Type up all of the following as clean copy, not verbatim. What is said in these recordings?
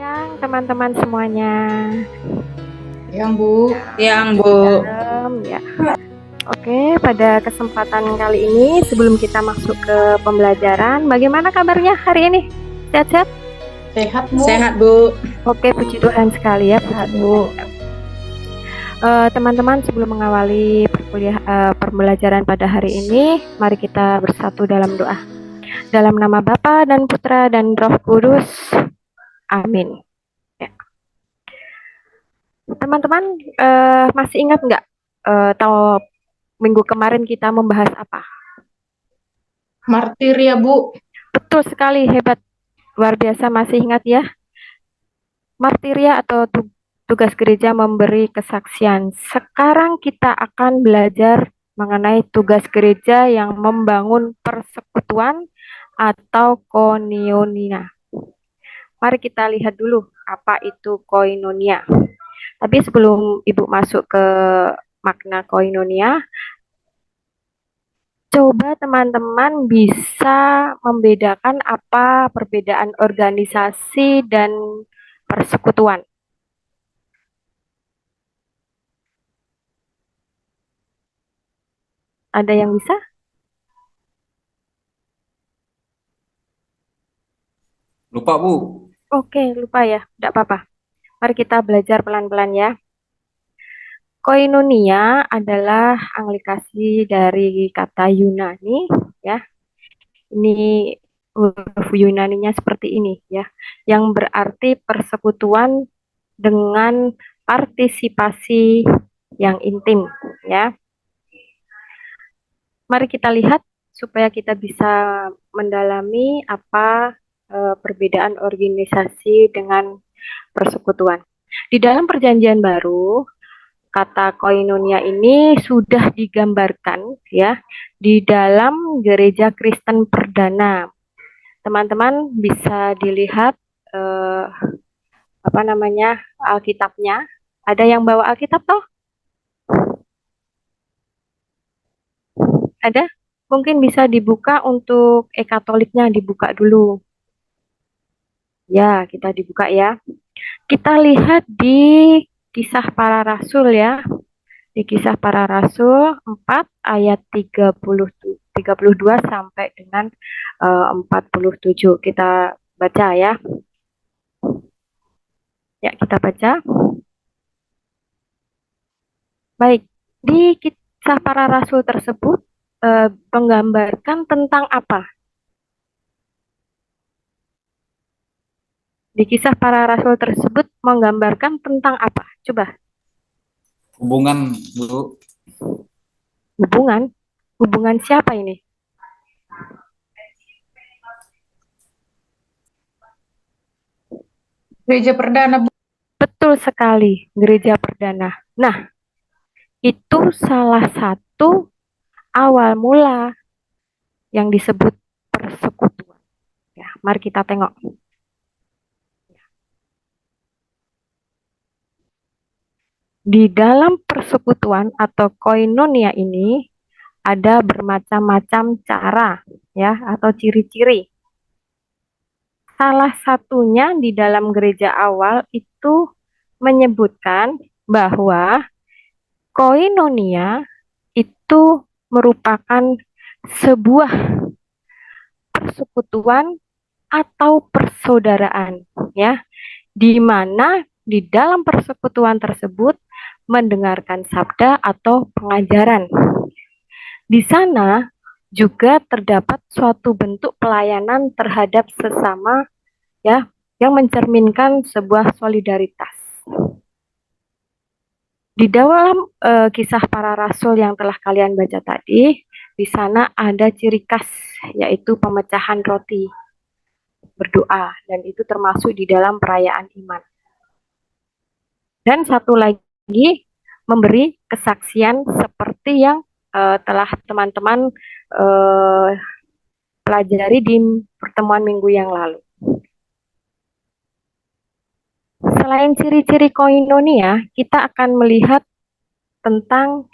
Siang teman-teman semuanya. Yang Bu, Yang Bu. Ya. Oke, pada kesempatan kali ini sebelum kita masuk ke pembelajaran, bagaimana kabarnya hari ini? Sehat-sehat? sehat Bu. Sehat Bu. Oke, puji Tuhan sekali ya, sehat Bu. Teman-teman, sebelum mengawali pembelajaran pada hari ini, mari kita bersatu dalam doa. Dalam nama Bapa dan Putra dan Roh Kudus. Amin. Ya. Teman-teman, masih ingat nggak tahu minggu kemarin kita membahas apa? Martir ya Bu. Betul sekali, hebat. Luar biasa, masih ingat ya? Martiria atau tugas gereja memberi kesaksian. Sekarang kita akan belajar mengenai tugas gereja yang membangun persekutuan atau koinonia. Mari kita lihat dulu apa itu koinonia. Tapi sebelum Ibu masuk ke makna koinonia, coba teman-teman bisa membedakan apa perbedaan organisasi dan persekutuan. Ada yang bisa? Lupa Bu. Oke, lupa ya, tidak apa-apa. Mari kita belajar pelan-pelan ya. Koinonia adalah anglikasi dari kata Yunani ya. Ini huruf Yunaninya seperti ini ya, yang berarti persekutuan dengan partisipasi yang intim ya. Mari kita lihat supaya kita bisa mendalami apa perbedaan organisasi dengan persekutuan. Di dalam Perjanjian Baru, kata koinonia ini sudah digambarkan ya di dalam gereja Kristen perdana. Teman-teman bisa dilihat Alkitabnya. Ada yang bawa Alkitab toh? Ada? Mungkin bisa dibuka untuk e-Katoliknya, dibuka dulu. Ya, kita dibuka ya. Kita lihat di Kisah Para Rasul ya. Di Kisah Para Rasul 4 ayat 32 sampai dengan 47. Kita baca ya. Ya, kita baca. Baik, di Kisah Para Rasul tersebut menggambarkan tentang apa? Di Kisah Para Rasul tersebut menggambarkan tentang apa? Coba. Hubungan Bu. Hubungan? Hubungan siapa ini? Gereja perdana Bu. Betul sekali, gereja perdana. Nah, itu salah satu awal mula yang disebut persekutuan. Ya, mari kita tengok. Di dalam persekutuan atau koinonia ini ada bermacam-macam cara ya atau ciri-ciri. Salah satunya di dalam gereja awal itu menyebutkan bahwa koinonia itu merupakan sebuah persekutuan atau persaudaraan ya, di mana di dalam persekutuan tersebut mendengarkan sabda atau pengajaran. Di sana juga terdapat suatu bentuk pelayanan terhadap sesama ya, yang mencerminkan sebuah solidaritas. Di dalam Kisah Para Rasul yang telah kalian baca tadi, di sana ada ciri khas yaitu pemecahan roti, berdoa, dan itu termasuk di dalam perayaan iman. Dan satu lagi, memberi kesaksian seperti yang telah teman-teman pelajari di pertemuan minggu yang lalu. Selain ciri-ciri koinonia, kita akan melihat tentang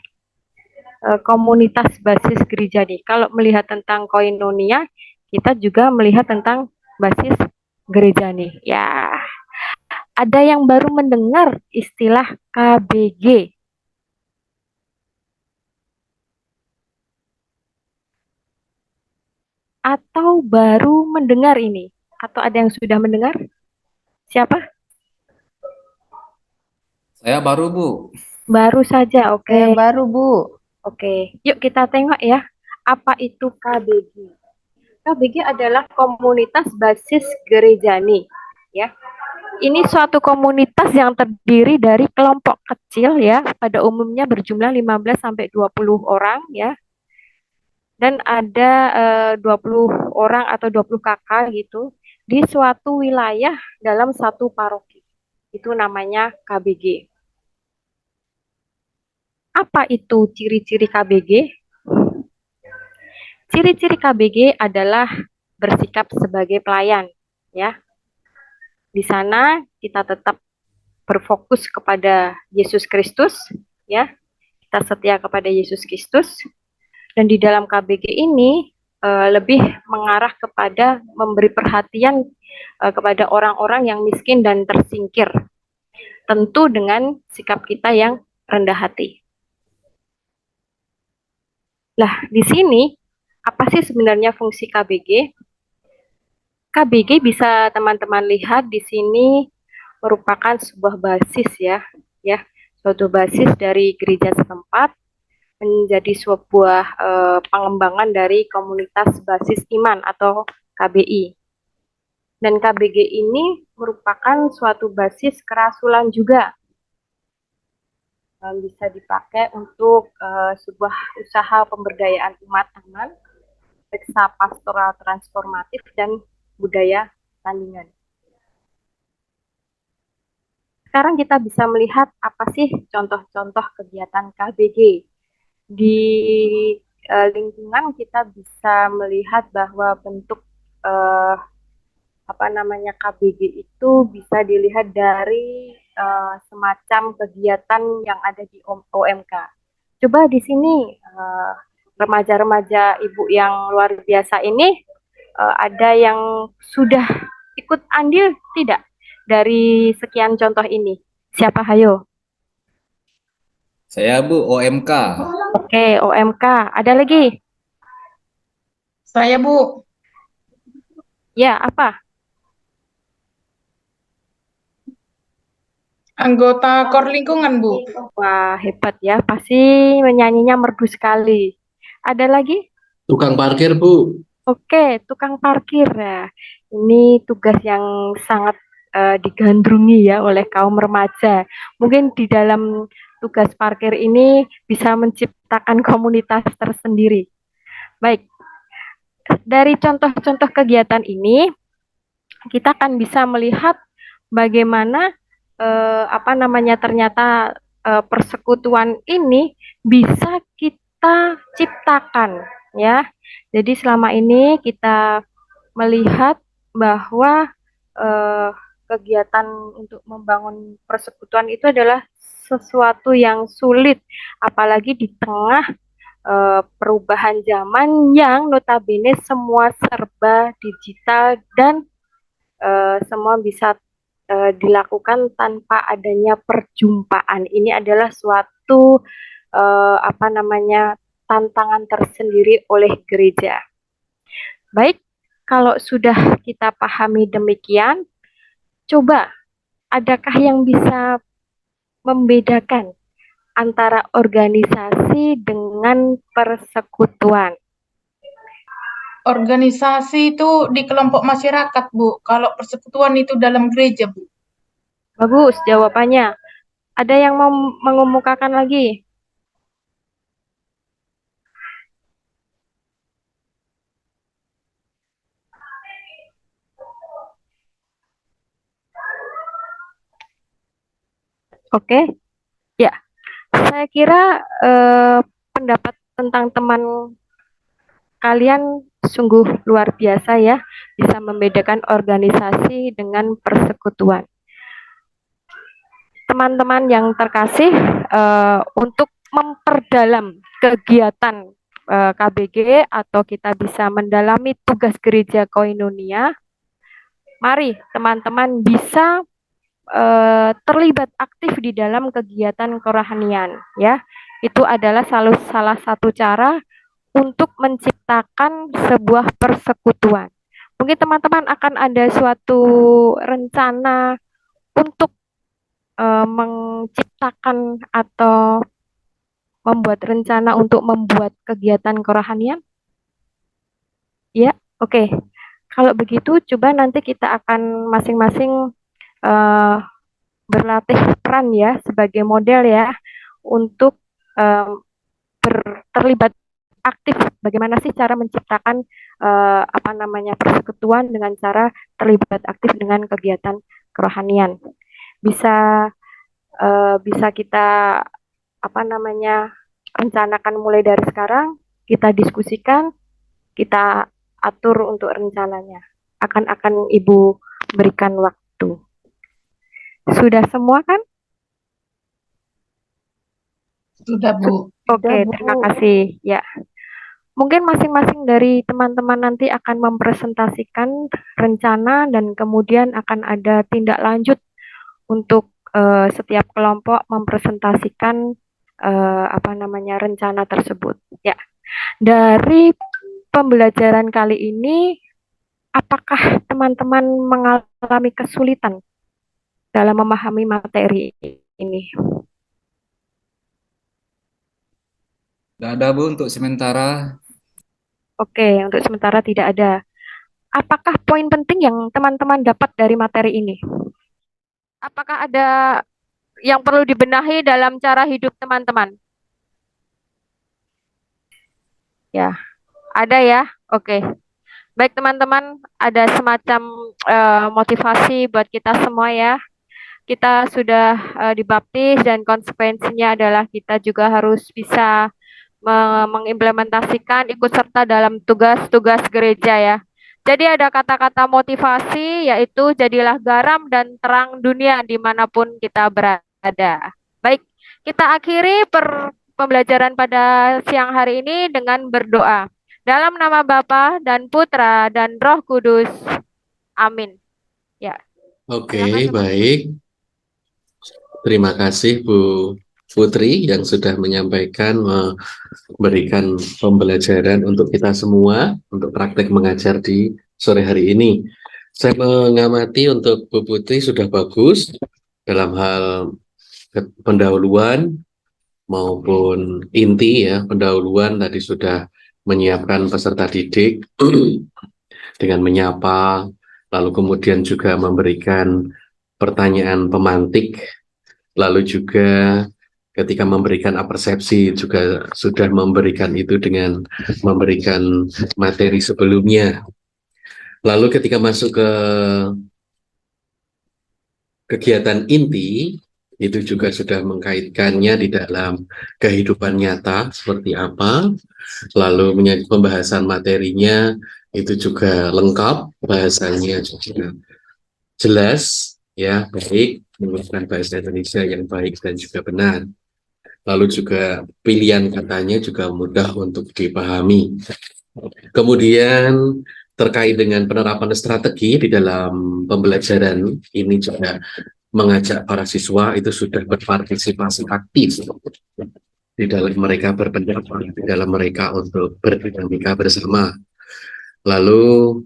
komunitas basis gereja nih. Kalau melihat tentang koinonia, kita juga melihat tentang basis gereja nih. Ya, ada yang baru mendengar istilah KBG? Atau baru mendengar ini? Atau ada yang sudah mendengar? Siapa? Saya baru, Bu. Baru saja, oke. Saya baru, Bu. Oke, yuk kita tengok ya. Apa itu KBG? KBG adalah komunitas basis gerejani, ya. Ini suatu komunitas yang terdiri dari kelompok kecil ya, pada umumnya berjumlah 15 sampai 20 orang ya. Dan ada 20 orang atau 20 kakak gitu di suatu wilayah dalam satu paroki. Itu namanya KBG. Apa itu ciri-ciri KBG? Ciri-ciri KBG adalah bersikap sebagai pelayan, ya. Di sana kita tetap berfokus kepada Yesus Kristus, ya. Kita setia kepada Yesus Kristus, dan di dalam KBG ini lebih mengarah kepada memberi perhatian kepada orang-orang yang miskin dan tersingkir, tentu dengan sikap kita yang rendah hati. Lah, di sini apa sih sebenarnya fungsi KBG? KBG bisa teman-teman lihat di sini merupakan sebuah basis ya, suatu basis dari gereja setempat menjadi sebuah pengembangan dari komunitas basis iman atau KBI. Dan KBG ini merupakan suatu basis kerasulan juga. Bisa dipakai untuk sebuah usaha pemberdayaan umat aman, periksa pastoral transformatif, dan budaya tandingan. Sekarang kita bisa melihat apa sih contoh-contoh kegiatan KBG. Di lingkungan kita bisa melihat bahwa bentuk KBG itu bisa dilihat dari semacam kegiatan yang ada di OMK. Coba di sini remaja-remaja ibu yang luar biasa ini ada yang sudah ikut andil tidak dari sekian contoh ini? Siapa, hayo? Saya, Bu, OMK. Oke, OMK. Ada lagi? Saya, Bu. Ya, apa? Anggota KOR lingkungan, Bu. Wah, hebat ya. Pasti menyanyinya merdu sekali. Ada lagi? Tukang parkir, Bu. Oke, tukang parkir ya. Ini tugas yang sangat digandrungi ya oleh kaum remaja. Mungkin di dalam tugas parkir ini bisa menciptakan komunitas tersendiri. Baik, dari contoh-contoh kegiatan ini kita akan bisa melihat bagaimana ternyata persekutuan ini bisa kita ciptakan ya. Jadi selama ini kita melihat bahwa kegiatan untuk membangun persekutuan itu adalah sesuatu yang sulit, apalagi di tengah perubahan zaman yang notabene semua serba digital dan semua bisa dilakukan tanpa adanya perjumpaan. Ini adalah suatu tantangan tersendiri oleh gereja. Baik, kalau sudah kita pahami demikian, coba adakah yang bisa membedakan antara organisasi dengan persekutuan? Organisasi itu di kelompok masyarakat, Bu. Kalau persekutuan itu dalam gereja, Bu. Bagus jawabannya. Ada yang mau mengemukakan lagi? Oke, ya. Saya kira pendapat tentang teman kalian sungguh luar biasa ya, bisa membedakan organisasi dengan persekutuan. Teman-teman yang terkasih, untuk memperdalam kegiatan KBG atau kita bisa mendalami tugas gereja koinonia, mari teman-teman bisa terlibat aktif di dalam kegiatan kerohanian, ya. Itu adalah salah satu cara untuk menciptakan sebuah persekutuan. Mungkin teman-teman akan ada suatu rencana untuk menciptakan atau membuat rencana untuk membuat kegiatan kerohanian? Ya, oke. Kalau begitu, coba nanti kita akan masing-masing eh, berlatih peran ya sebagai model ya untuk eh, terlibat aktif. Bagaimana sih cara menciptakan apa namanya persekutuan dengan cara terlibat aktif dengan kegiatan kerohanian? Bisa bisa kita apa namanya rencanakan mulai dari sekarang, kita diskusikan, kita atur untuk rencananya. Akan Ibu berikan waktu. Sudah semua kan? Sudah, Bu. Oke, terima kasih. Ya, mungkin masing-masing dari teman-teman nanti akan mempresentasikan rencana dan kemudian akan ada tindak lanjut untuk setiap kelompok mempresentasikan apa namanya rencana tersebut. Ya, dari pembelajaran kali ini, apakah teman-teman mengalami kesulitan dalam memahami materi ini? Tidak ada Bu untuk sementara. Oke, untuk sementara tidak ada. Apakah poin penting yang teman-teman dapat dari materi ini? Apakah ada yang perlu dibenahi dalam cara hidup teman-teman? Ya, ada ya. Oke. Baik teman-teman, ada semacam motivasi buat kita semua ya. Kita sudah dibaptis dan konsekuensinya adalah kita juga harus bisa mengimplementasikan ikut serta dalam tugas-tugas gereja ya. Jadi ada kata-kata motivasi yaitu jadilah garam dan terang dunia dimanapun kita berada. Baik, kita akhiri pembelajaran pada siang hari ini dengan berdoa. Dalam nama Bapa dan Putra dan Roh Kudus. Amin. Ya. Oke, Silakan, baik. Terima kasih Bu Putri yang sudah menyampaikan, memberikan pembelajaran untuk kita semua untuk praktek mengajar di sore hari ini. Saya mengamati untuk Bu Putri sudah bagus dalam hal pendahuluan maupun inti ya, pendahuluan tadi sudah menyiapkan peserta didik dengan menyapa, lalu kemudian juga memberikan pertanyaan pemantik, lalu juga ketika memberikan apersepsi juga sudah memberikan itu dengan memberikan materi sebelumnya. Lalu ketika masuk ke kegiatan inti, itu juga sudah mengkaitkannya di dalam kehidupan nyata seperti apa, lalu pembahasan materinya itu juga lengkap, bahasanya juga jelas, ya, baik, menggunakan bahasa Indonesia yang baik dan juga benar. Lalu juga pilihan katanya juga mudah untuk dipahami. Kemudian terkait dengan penerapan strategi di dalam pembelajaran ini juga mengajak para siswa itu sudah berpartisipasi aktif di dalam mereka berpendapat, di dalam mereka untuk berdinamika bersama. Lalu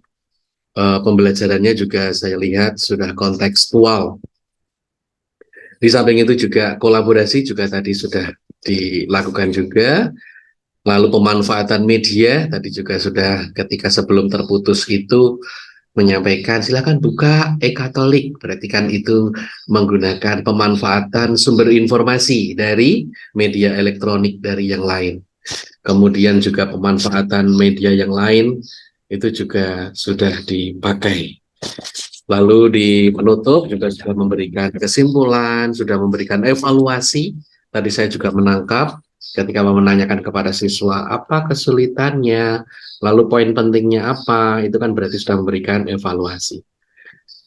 pembelajarannya juga saya lihat sudah kontekstual. Di samping itu juga kolaborasi juga tadi sudah dilakukan juga. Lalu pemanfaatan media tadi juga sudah ketika sebelum terputus itu menyampaikan silakan buka e-Katolik, berarti kan itu menggunakan pemanfaatan sumber informasi dari media elektronik dari yang lain. Kemudian juga pemanfaatan media yang lain itu juga sudah dipakai. Lalu di penutup juga sudah memberikan kesimpulan, sudah memberikan evaluasi. Tadi saya juga menangkap ketika menanyakan kepada siswa apa kesulitannya, lalu poin pentingnya apa, itu kan berarti sudah memberikan evaluasi.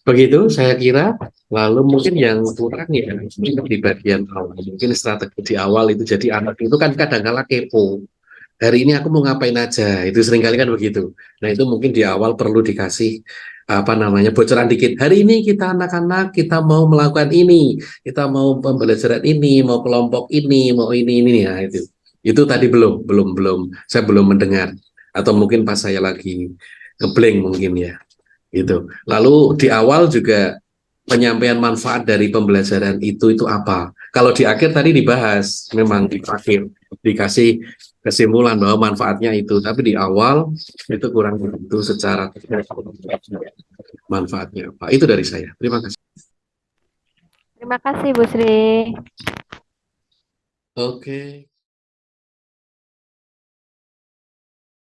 Begitu saya kira. Lalu mungkin yang kurang ya mungkin di bagian awal, mungkin strategi di awal itu, jadi anak itu kan kadang-kala kepo. hari ini aku mau ngapain aja, itu seringkali kan begitu. Nah itu mungkin di awal perlu dikasih apa namanya bocoran dikit. Hari ini kita anak-anak kita mau melakukan ini, kita mau pembelajaran ini, mau kelompok ini, mau ini ya itu tadi belum saya belum mendengar atau mungkin pas saya lagi ngeblank mungkin ya itu. Lalu di awal juga penyampaian manfaat dari pembelajaran itu apa? Kalau di akhir tadi dibahas, memang di akhir dikasih kesimpulan bahwa manfaatnya itu, tapi di awal itu kurang begitu secara manfaatnya apa. Itu dari saya. Terima kasih. Terima kasih Bu Sri. Oke.